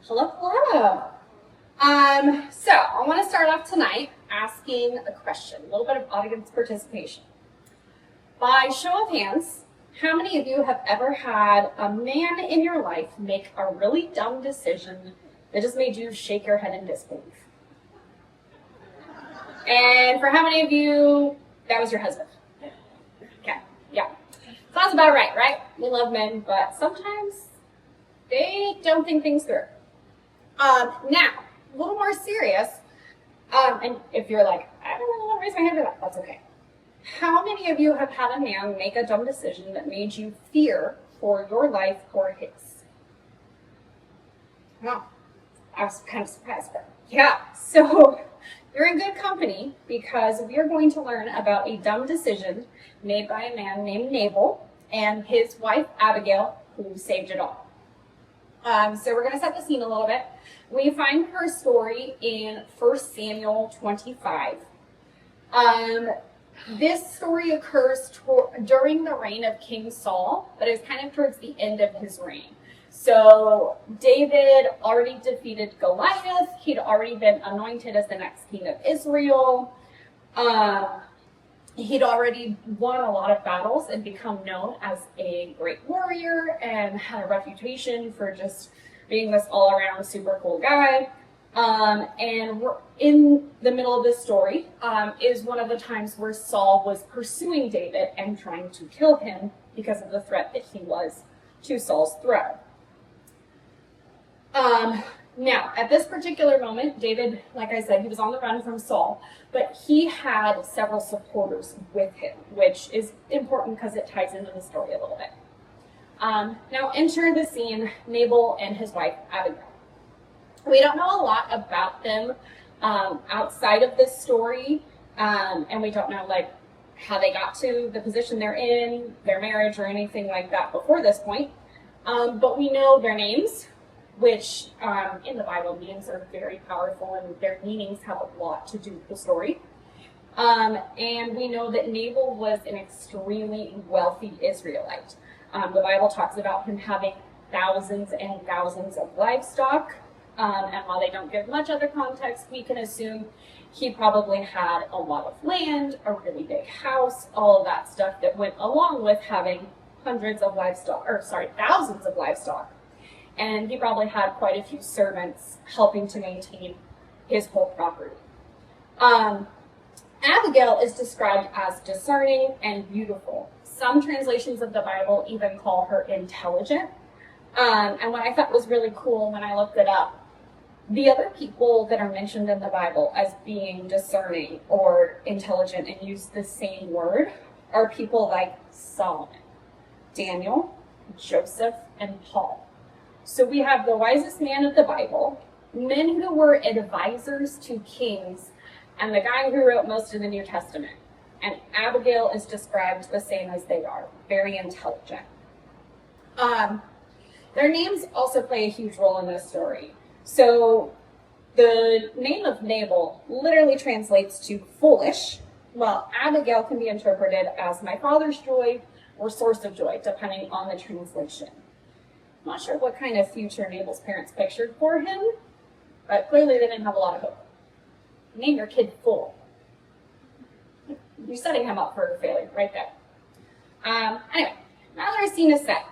Hello, hello. So I want to start off tonight asking a question, a little bit of audience participation. By show of hands, how many of you have ever had a man in your life make a really dumb decision that just made you shake your head in disbelief? And for how many of you, that was your husband? Okay, yeah. Sounds about right? We love men, but sometimes they don't think things through. Now, a little more serious, and if you're like, I don't really want to raise my hand for that, that's okay. How many of you have had a man make a dumb decision that made you fear for your life or his? No, I was kind of surprised, but yeah. So you're in good company because we are going to learn about a dumb decision made by a man named Nabal and his wife Abigail, who saved it all. So we're going to set the scene a little bit. We find her story in 1 Samuel 25. This story occurs during the reign of King Saul, but it's kind of towards the end of his reign. So David already defeated Goliath. He'd already been anointed as the next king of Israel. He'd already won a lot of battles and become known as a great warrior and had a reputation for just being this all-around super cool guy. And we're in the middle of this story is one of the times where Saul was pursuing David and trying to kill him because of the threat that he was to Saul's throne. Now, at this particular moment, David, like I said, he was on the run from Saul, but he had several supporters with him, which is important because it ties into the story a little bit. Now, enter the scene, Nabal and his wife, Abigail. We don't know a lot about them outside of this story, and we don't know, like, how they got to the position they're in, their marriage, or anything like that before this point. But we know their names, which in the Bible, names are very powerful and their meanings have a lot to do with the story. And we know that Nabal was an extremely wealthy Israelite. The Bible talks about him having thousands and thousands of livestock. And while they don't give much other context, we can assume he probably had a lot of land, a really big house, all of that stuff that went along with having thousands of livestock. And he probably had quite a few servants helping to maintain his whole property. Abigail is described as discerning and beautiful. Some translations of the Bible even call her intelligent. And what I thought was really cool when I looked it up, the other people that are mentioned in the Bible as being discerning or intelligent and use the same word are people like Solomon, Daniel, Joseph, and Paul. So we have the wisest man of the Bible, men who were advisors to kings, and the guy who wrote most of the New Testament. And Abigail is described the same as they are, very intelligent. Their names also play a huge role in this story. So the name of Nabal literally translates to foolish, while Abigail can be interpreted as my father's joy or source of joy, depending on the translation. I'm not sure what kind of future Nabal's parents pictured for him, but clearly they didn't have a lot of hope. Name your kid Fool. You're setting him up for failure right there. Anyway, now that our scene is set,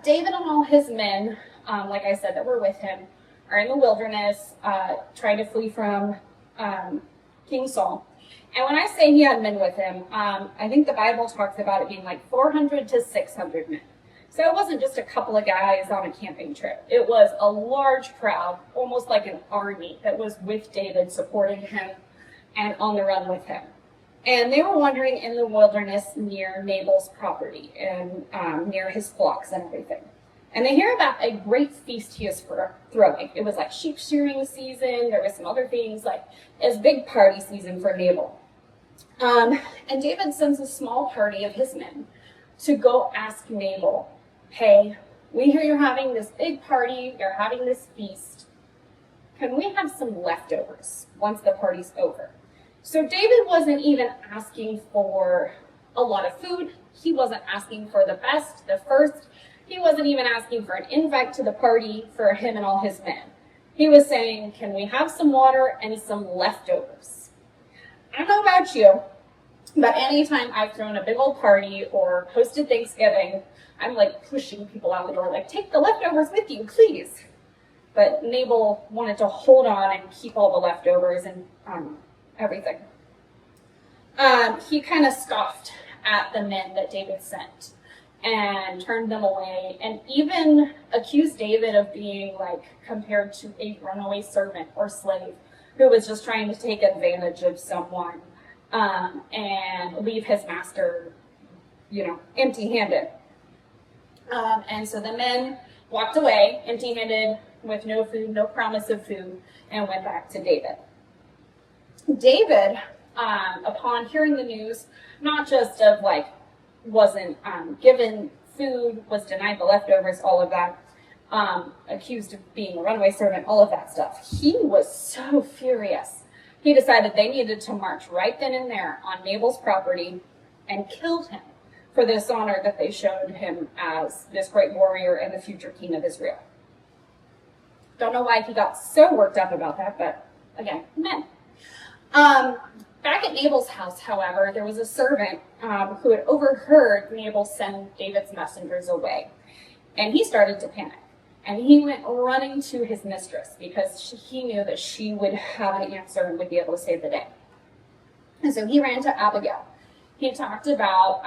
David and all his men, like I said, that were with him, are in the wilderness, trying to flee from King Saul. And when I say he had men with him, I think the Bible talks about it being like 400 to 600 men. So it wasn't just a couple of guys on a camping trip. It was a large crowd, almost like an army, that was with David, supporting him and on the run with him. And they were wandering in the wilderness near Nabal's property and near his flocks and everything. And they hear about a great feast he is throwing. It was like sheep shearing season. There was some other things, like it was big party season for Nabal. And David sends a small party of his men to go ask Nabal, hey, we hear you're having this big party, you're having this feast. Can we have some leftovers once the party's over? So David wasn't even asking for a lot of food. He wasn't asking for the best, the first. He wasn't even asking for an invite to the party for him and all his men. He was saying, can we have some water and some leftovers? I don't know about you, but anytime I've thrown a big old party or hosted Thanksgiving, I'm like pushing people out the door, like, take the leftovers with you, please. But Nabal wanted to hold on and keep all the leftovers and everything. He kind of scoffed at the men that David sent and turned them away, and even accused David of being like compared to a runaway servant or slave who was just trying to take advantage of someone and leave his master, empty-handed. And so the men walked away empty-handed with no food, no promise of food, and went back to David. David, upon hearing the news, not just of wasn't given food, was denied the leftovers, all of that, accused of being a runaway servant, all of that stuff. He was so furious. He decided they needed to march right then and there on Nabal's property and killed him for this honor that they showed him as this great warrior and the future king of Israel. Don't know why he got so worked up about that, but again, men. Back at Nabal's house, however, there was a servant who had overheard Nabal send David's messengers away. And he started to panic. And he went running to his mistress because he knew that she would have an answer and would be able to save the day. And so he ran to Abigail. He talked about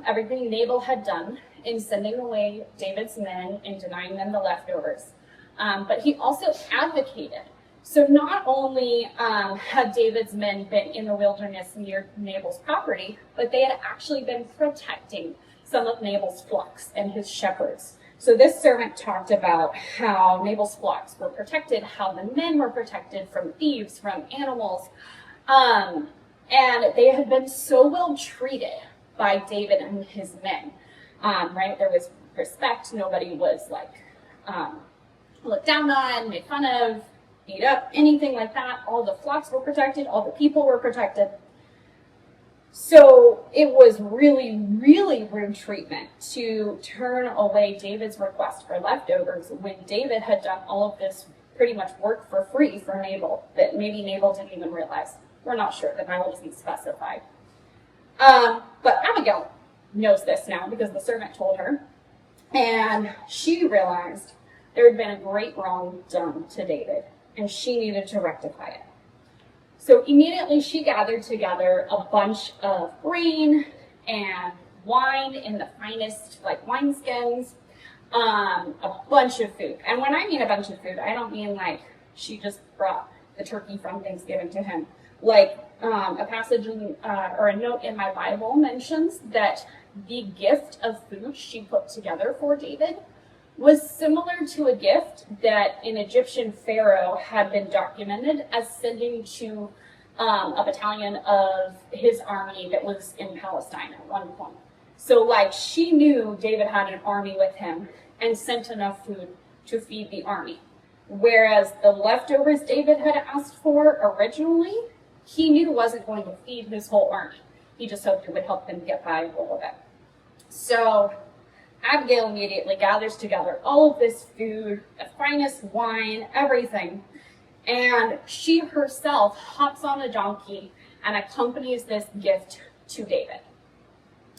everything Nabal had done in sending away David's men and denying them the leftovers. But he also advocated. So not only had David's men been in the wilderness near Nabal's property, but they had actually been protecting some of Nabal's flocks and his shepherds. So this servant talked about how Nabal's flocks were protected, how the men were protected from thieves, from animals. And they had been so well treated by David and his men, right? There was respect. Nobody was looked down on, made fun of, beat up, anything like that. All the flocks were protected. All the people were protected. So it was really, really rude treatment to turn away David's request for leftovers when David had done all of this pretty much work for free for Nabal that maybe Nabal didn't even realize. We're not sure. The Bible doesn't specify. But Abigail knows this now because the servant told her. And she realized there had been a great wrong done to David, and she needed to rectify it. So immediately she gathered together a bunch of grain and wine in the finest wineskins, a bunch of food. And when I mean a bunch of food, I don't mean she just brought the turkey from Thanksgiving to him. A passage or a note in my Bible mentions that the gift of food she put together for David was similar to a gift that an Egyptian pharaoh had been documented as sending to a battalion of his army that was in Palestine at one point. So she knew David had an army with him and sent enough food to feed the army. Whereas the leftovers David had asked for originally, he knew wasn't going to feed his whole army. He just hoped it would help them get by a little bit. So Abigail immediately gathers together all of this food, the finest wine, everything, and she herself hops on a donkey and accompanies this gift to David.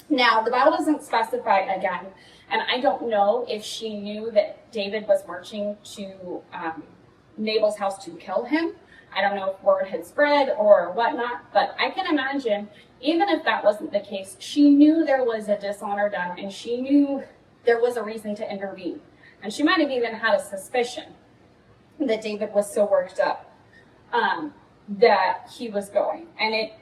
Now, the Bible doesn't specify again, and I don't know if she knew that David was marching to Nabal's house to kill him. I don't know if word had spread or whatnot, but I can imagine, even if that wasn't the case, she knew there was a dishonor done, and she knew there was a reason to intervene. And she might have even had a suspicion that David was so worked up that he was going. And it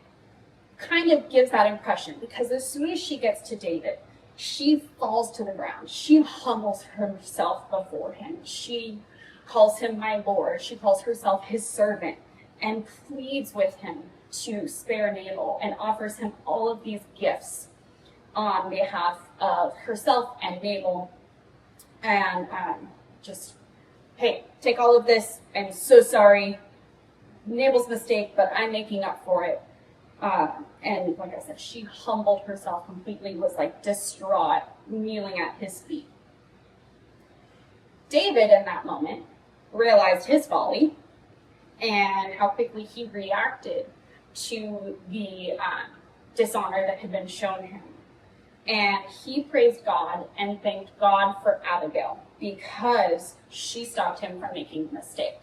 kind of gives that impression, because as soon as she gets to David, she falls to the ground. She humbles herself before him. She calls him my Lord. She calls herself his servant and pleads with him to spare Nabal and offers him all of these gifts on behalf of herself and Nabal. And just, hey, take all of this. I'm so sorry. Nabal's mistake, but I'm making up for it. And like I said, she humbled herself completely, was distraught, kneeling at his feet. David, in that moment, realized his folly and how quickly he reacted to the dishonor that had been shown him. And he praised God and thanked God for Abigail because she stopped him from making a mistake.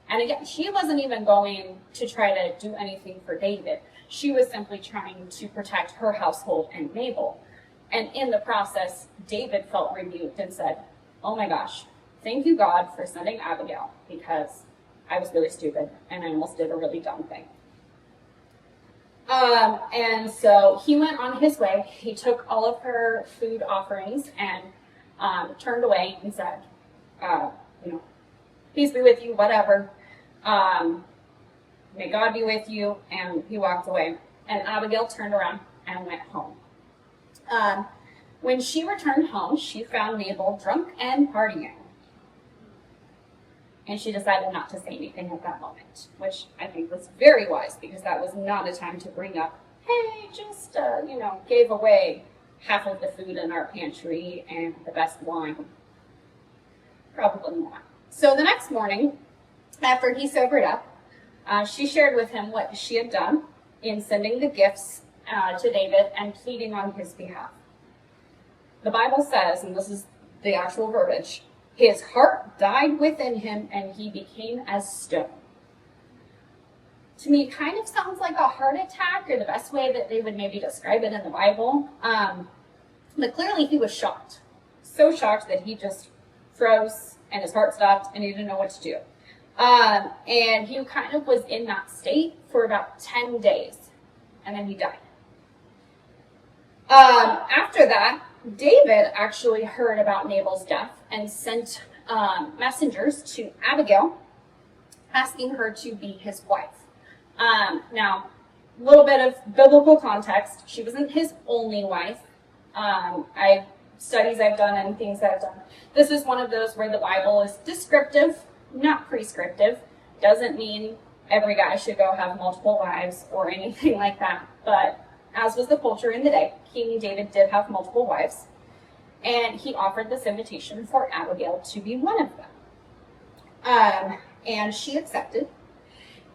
And again, she wasn't even going to try to do anything for David. She was simply trying to protect her household and Nabal. And in the process, David felt rebuked and said, oh my gosh, thank you, God, for sending Abigail, because I was really stupid and I almost did a really dumb thing. And so he went on his way. He took all of her food offerings and turned away and said, peace be with you, whatever. May God be with you. And he walked away. And Abigail turned around and went home. When she returned home, she found Nabal drunk and partying. And she decided not to say anything at that moment, which I think was very wise, because that was not a time to bring up, hey, just, gave away half of the food in our pantry and the best wine. Probably not. So the next morning, after he sobered up, she shared with him what she had done in sending the gifts to David and pleading on his behalf. The Bible says, and this is the actual verbiage, his heart died within him and he became as stone. To me, it kind of sounds like a heart attack, or the best way that they would maybe describe it in the Bible. But clearly he was shocked. So shocked that he just froze and his heart stopped and he didn't know what to do. And he kind of was in that state for about 10 days. And then he died. After that, David actually heard about Nabal's death and sent messengers to Abigail asking her to be his wife. Now, a little bit of biblical context. She wasn't his only wife. Studies I've done and things that I've done. This is one of those where the Bible is descriptive, not prescriptive. Doesn't mean every guy should go have multiple wives or anything like that. But as was the culture in the day, King David did have multiple wives. And he offered this invitation for Abigail to be one of them. And she accepted.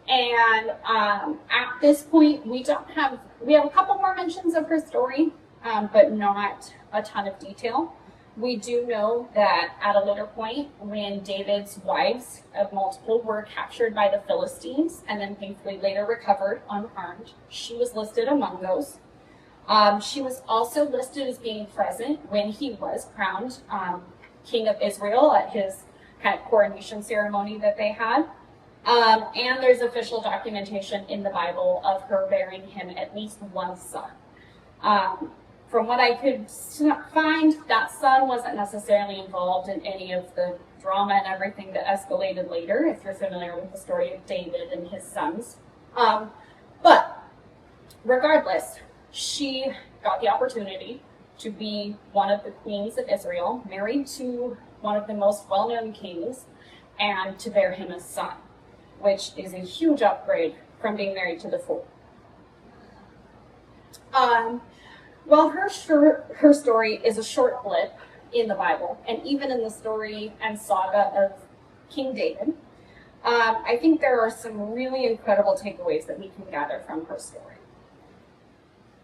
And at this point, we have a couple more mentions of her story, but not a ton of detail. We do know that at a later point, when David's wives of multiple were captured by the Philistines and then thankfully later recovered unharmed, she was listed among those. She was also listed as being present when he was crowned king of Israel at his kind of coronation ceremony that they had. And there's official documentation in the Bible of her bearing him at least one son. From what I could find, that son wasn't necessarily involved in any of the drama and everything that escalated later, if you're familiar with the story of David and his sons. But regardless, she got the opportunity to be one of the queens of Israel, married to one of the most well-known kings, and to bear him a son, which is a huge upgrade from being married to the fool. Well, her story is a short blip in the Bible, and even in the story and saga of King David, I think there are some really incredible takeaways that we can gather from her story.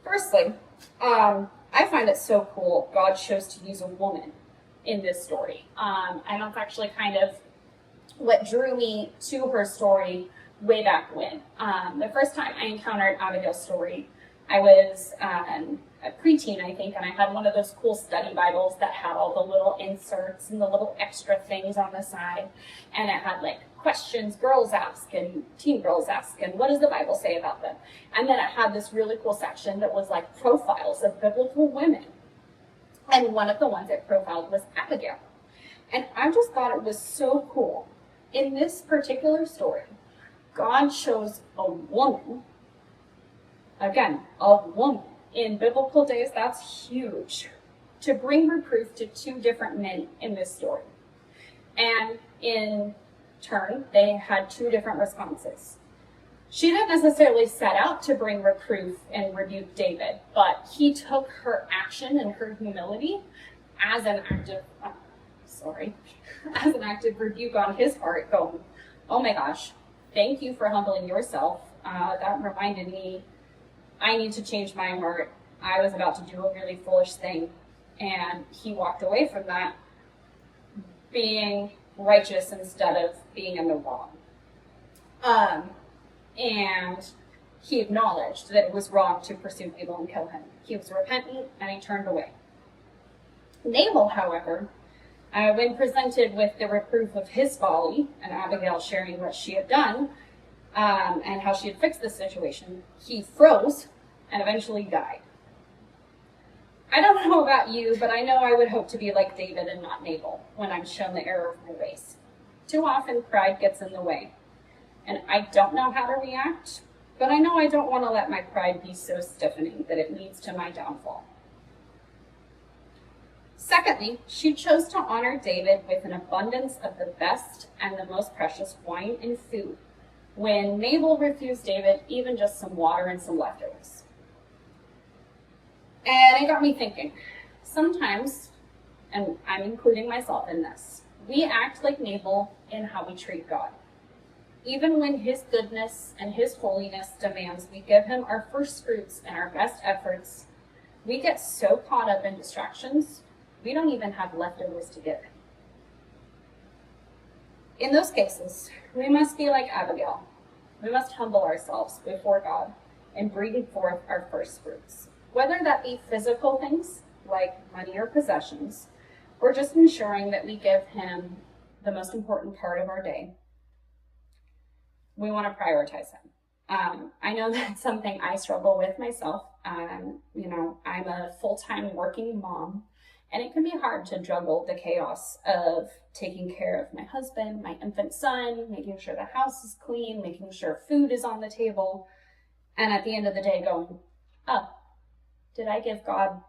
Firstly, I find it so cool God chose to use a woman in this story. And that's actually kind of what drew me to her story way back when. The first time I encountered Abigail's story, I was a preteen, I think, and I had one of those cool study Bibles that had all the little inserts and the little extra things on the side. And it had like questions girls ask and teen girls ask, and what does the Bible say about them? And then it had this really cool section that was like profiles of biblical women. And one of the ones it profiled was Abigail. And I just thought it was so cool. In this particular story, God chose a woman. Again, a woman. In biblical days, that's huge. To bring reproof to two different men in this story. And in turn, they had two different responses. She didn't necessarily set out to bring reproof and rebuke David, but he took her action and her humility as an act of as an active rebuke on his part, going, oh my gosh, thank you for humbling yourself. That reminded me I need to change my heart. I was about to do a really foolish thing. And he walked away from that being righteous instead of being in the wrong. And he acknowledged that it was wrong to pursue evil and kill him. He was repentant and he turned away. Nabal, however, when presented with the reproof of his folly and Abigail sharing what she had done and how she had fixed the situation, he froze and eventually died. I don't know about you, but I know I would hope to be like David and not Nabal when I'm shown the error of my ways. Too often pride gets in the way, and I don't know how to react, but I know I don't want to let my pride be so stiffening that it leads to my downfall. Secondly, she chose to honor David with an abundance of the best and the most precious wine and food, when Nabal refused David even just some water and some leftovers. And it got me thinking, sometimes, and I'm including myself in this, we act like Nabal in how we treat God. Even when his goodness and his holiness demands we give him our first fruits and our best efforts, we get so caught up in distractions, we don't even have leftovers to give him. In those cases, we must be like Abigail. We must humble ourselves before God and bring forth our first fruits. Whether that be physical things like money or possessions, or just ensuring that we give him the most important part of our day, we want to prioritize him. I know that's something I struggle with myself. I'm a full-time working mom, and it can be hard to juggle the chaos of taking care of my husband, my infant son, making sure the house is clean, making sure food is on the table, and at the end of the day going, oh, did I give God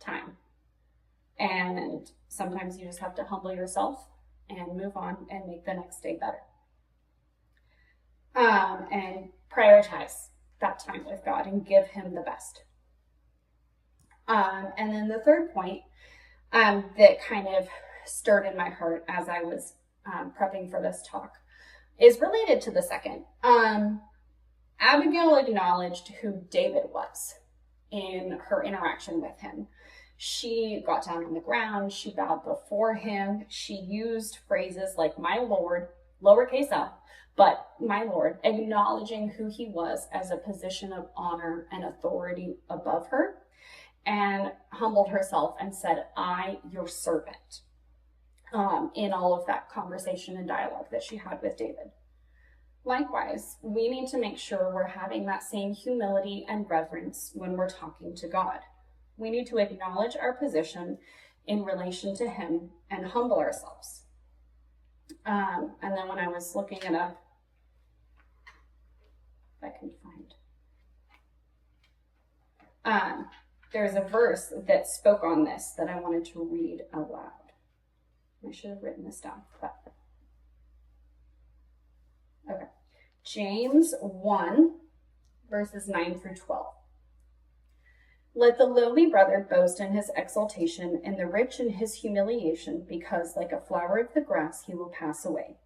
time? And sometimes you just have to humble yourself and move on and make the next day better. And prioritize that time with God and give him the best. And then the third point that kind of stirred in my heart as I was prepping for this talk is related to the second. Abigail acknowledged who David was in her interaction with him. She got down on the ground, she bowed before him, she used phrases like my Lord, lowercase l, but my Lord, acknowledging who he was as a position of honor and authority above her, and humbled herself and said, I, your servant, in all of that conversation and dialogue that she had with David. Likewise, we need to make sure we're having that same humility and reverence when we're talking to God. We need to acknowledge our position in relation to him and humble ourselves. And then when I was looking it up, if I can find, there's a verse that spoke on this that I wanted to read aloud. I should have written this down. Okay. James 1, verses 9 through 12. Let the lowly brother boast in his exaltation, and the rich in his humiliation, because like a flower of the grass he will pass away.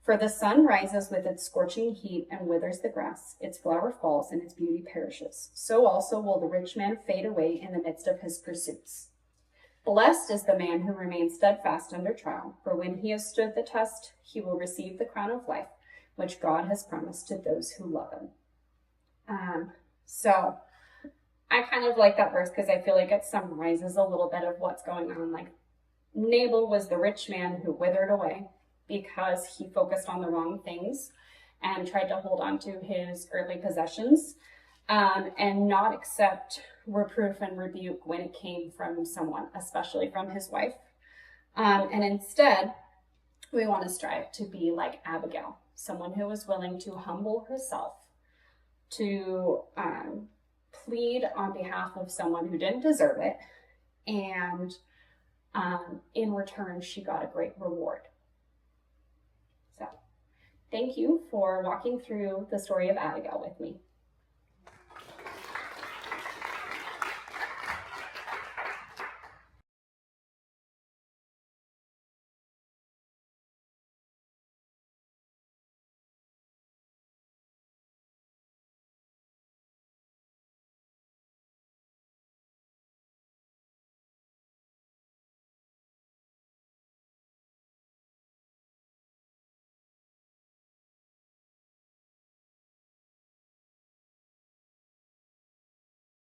For the sun rises with its scorching heat and withers the grass, its flower falls and its beauty perishes. So also will the rich man fade away in the midst of his pursuits. Blessed is the man who remains steadfast under trial, for when he has stood the test, he will receive the crown of life, which God has promised to those who love him. So I kind of like that verse because I feel like it summarizes a little bit of what's going on. Like, Nabal was the rich man who withered away because he focused on the wrong things and tried to hold on to his earthly possessions, and not accept reproof and rebuke when it came from someone, especially from his wife. And instead, we want to strive to be like Abigail, someone who was willing to humble herself, to plead on behalf of someone who didn't deserve it, and in return, she got a great reward. So, thank you for walking through the story of Abigail with me.